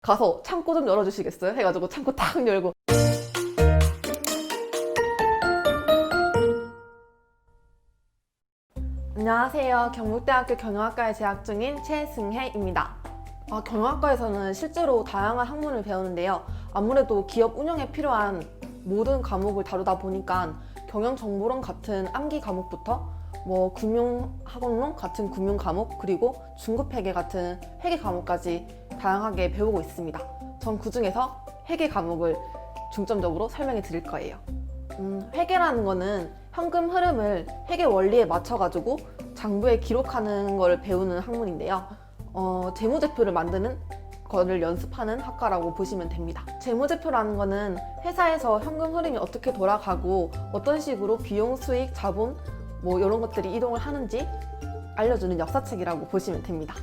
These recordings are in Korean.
가서 창고 좀 열어주시겠어요? 해가지고 창고 딱 열고. 안녕하세요. 경북대학교 경영학과에 재학 중인 최승혜입니다. 경영학과에서는 실제로 다양한 학문을 배우는데요. 아무래도 기업 운영에 필요한 모든 과목을 다루다 보니까 경영정보론 같은 암기 과목부터 금융학원론 같은 금융 과목, 그리고 중급회계 같은 회계 과목까지 다양하게 배우고 있습니다. 전 그중에서 회계 과목을 중점적으로 설명해 드릴 거예요. 회계라는 거는 현금 흐름을 회계 원리에 맞춰가지고 장부에 기록하는 걸 배우는 학문인데요. 재무제표를 만드는 거를 연습하는 학과라고 보시면 됩니다. 재무제표라는 거는 회사에서 현금 흐름이 어떻게 돌아가고 어떤 식으로 비용, 수익, 자본 이런 것들이 이동을 하는지 알려주는 역사책이라고 보시면 됩니다.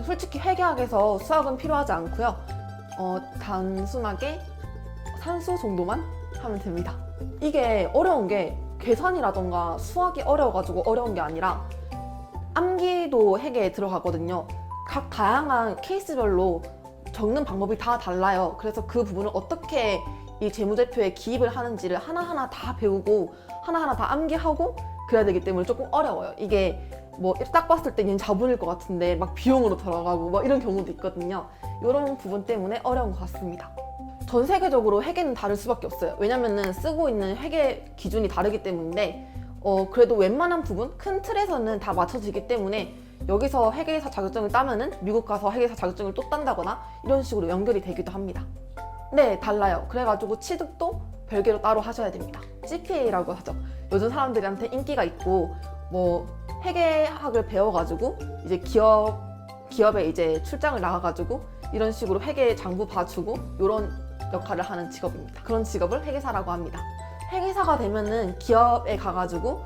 솔직히 회계학에서 수학은 필요하지 않고요. 단순하게 산수 정도만 하면 됩니다. 이게 어려운 게 계산이라던가 수학이 어려워가지고 어려운 게 아니라 암기도 회계에 들어가거든요. 각 다양한 케이스별로 적는 방법이 다 달라요. 그래서 그 부분을 어떻게 이 재무제표에 기입을 하는지를 하나하나 다 배우고 하나하나 다 암기하고 그래야 되기 때문에 조금 어려워요. 이게 딱 봤을 때 얘는 자본일 것 같은데 막 비용으로 들어가고 이런 경우도 있거든요. 이런 부분 때문에 어려운 것 같습니다. 전 세계적으로 회계는 다를 수밖에 없어요. 왜냐면은 쓰고 있는 회계 기준이 다르기 때문인데 그래도 웬만한 부분, 큰 틀에서는 다 맞춰지기 때문에 여기서 회계사 자격증을 따면은 미국 가서 회계사 자격증을 또 딴다거나 이런 식으로 연결이 되기도 합니다. 네, 달라요. 그래가지고 취득도 별개로 따로 하셔야 됩니다. CPA라고 하죠. 요즘 사람들한테 인기가 있고 회계학을 배워가지고 이제 기업에 이제 출장을 나가가지고 이런 식으로 회계 장부 봐주고 이런 역할을 하는 직업입니다. 그런 직업을 회계사라고 합니다. 회계사가 되면은 기업에 가가지고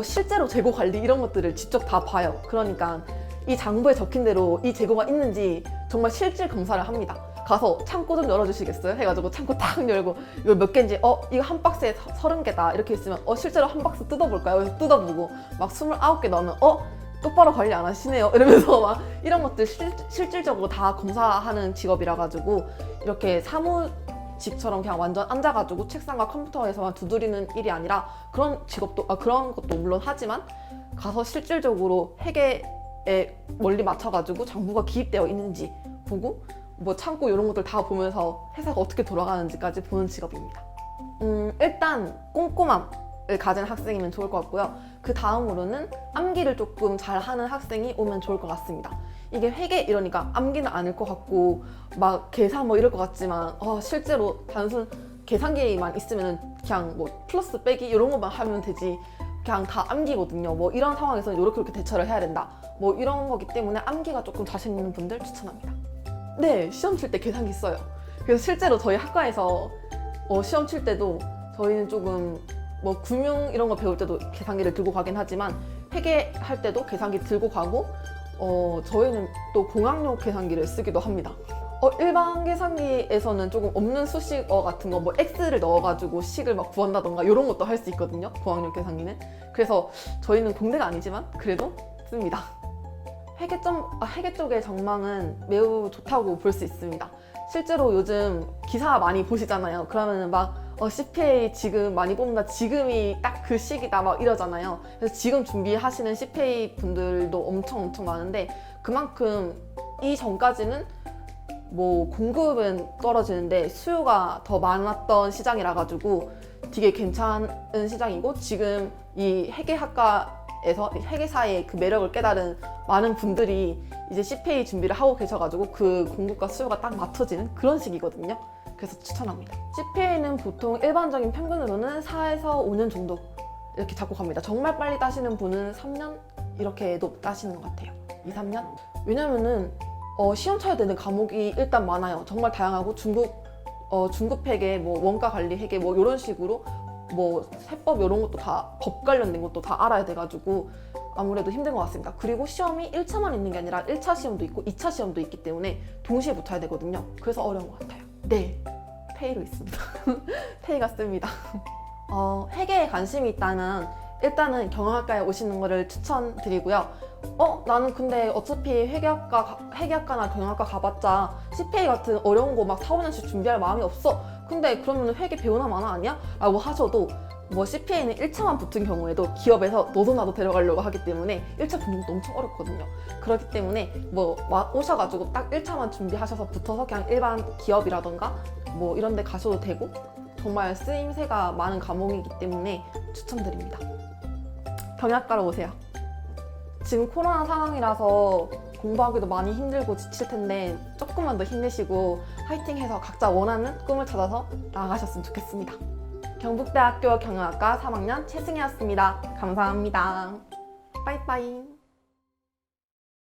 실제로 재고 관리 이런 것들을 직접 다 봐요. 그러니까 이 장부에 적힌 대로 이 재고가 있는지 정말 실질 검사를 합니다. 가서 창고 좀 열어주시겠어요? 해가지고 창고 딱 열고 이거 몇 개인지 이거 한 박스에 30개다 이렇게 있으면 실제로 한 박스 뜯어볼까요? 그래서 뜯어보고 막 29개 넣으면 똑바로 관리 안 하시네요 이러면서 막 이런 것들 실질적으로 다 검사하는 직업이라 가지고 이렇게 사무직처럼 그냥 완전 앉아가지고 책상과 컴퓨터에서만 두드리는 일이 아니라 그런 것도 물론 하지만 가서 실질적으로 회계에 원리 맞춰가지고 장부가 기입되어 있는지 보고 창고 이런 것들 다 보면서 회사가 어떻게 돌아가는지까지 보는 직업입니다. 일단 꼼꼼함을 가진 학생이면 좋을 것 같고요. 그 다음으로는 암기를 조금 잘하는 학생이 오면 좋을 것 같습니다. 이게 회계 이러니까 암기는 아닐 것 같고 막 계산 이럴 것 같지만 실제로 단순 계산기만 있으면 그냥 플러스 빼기 이런 것만 하면 되지 그냥 다 암기거든요. 이런 상황에서는 이렇게 대처를 해야 된다. 이런 거기 때문에 암기가 조금 자신 있는 분들 추천합니다. 네, 시험 칠 때 계산기 써요. 그래서 실제로 저희 학과에서 시험 칠 때도 저희는 조금 금융 이런 거 배울 때도 계산기를 들고 가긴 하지만 회계할 때도 계산기 들고 가고 저희는 또 공학용 계산기를 쓰기도 합니다. 일반 계산기에서는 조금 없는 수식어 같은 거 X를 넣어가지고 식을 구한다던가 이런 것도 할 수 있거든요. 공학용 계산기는. 그래서 저희는 공대가 아니지만 그래도 씁니다. 회계 쪽의 전망은 매우 좋다고 볼 수 있습니다. 실제로 요즘 기사 많이 보시잖아요. 그러면은 CPA 지금 많이 뽑는다, 지금이 딱 그 시기다 이러잖아요. 그래서 지금 준비하시는 CPA 분들도 엄청 많은데 그만큼 이전까지는 공급은 떨어지는데 수요가 더 많았던 시장이라 가지고 되게 괜찮은 시장이고, 지금 이 회계학과에서 회계사의 그 매력을 깨달은 많은 분들이 이제 CPA 준비를 하고 계셔가지고 그 공급과 수요가 딱 맞춰지는 그런 시기거든요. 그래서 추천합니다. CPA는 보통 일반적인 평균으로는 4에서 5년 정도 이렇게 잡고 갑니다. 정말 빨리 따시는 분은 3년 이렇게도 따시는 것 같아요. 2, 3년? 왜냐면은 시험 쳐야 되는 과목이 일단 많아요. 정말 다양하고 중급회계, 원가 관리 회계 이런 식으로 세법 이런 것도 다 법 관련된 것도 다 알아야 돼가지고 아무래도 힘든 것 같습니다. 그리고 시험이 1차만 있는 게 아니라 1차 시험도 있고 2차 시험도 있기 때문에 동시에 붙어야 되거든요. 그래서 어려운 것 같아요. 네, 페이로 있습니다. 페이가 씁니다. 회계에 관심이 있다면 일단은 경영학과에 오시는 거를 추천드리고요. 나는 근데 어차피 회계학과나 경영학과 가봤자 CPA 같은 어려운 거 막 4, 5년씩 준비할 마음이 없어. 근데 그러면 회계 배우나 마나 아니야? 라고 하셔도 뭐 CPA는 1차만 붙은 경우에도 기업에서 너도 나도 데려가려고 하기 때문에 1차 붙는 것도 엄청 어렵거든요. 그렇기 때문에 뭐 오셔가지고 딱 1차만 준비하셔서 붙어서 그냥 일반 기업이라던가 뭐 이런 데 가셔도 되고 정말 쓰임새가 많은 과목이기 때문에 추천드립니다. 경영학과로 오세요. 지금 코로나 상황이라서 공부하기도 많이 힘들고 지칠 텐데 조금만 더 힘내시고 화이팅해서 각자 원하는 꿈을 찾아서 나아가셨으면 좋겠습니다. 경북대학교 경영학과 3학년 최승희였습니다. 감사합니다. 빠이빠이.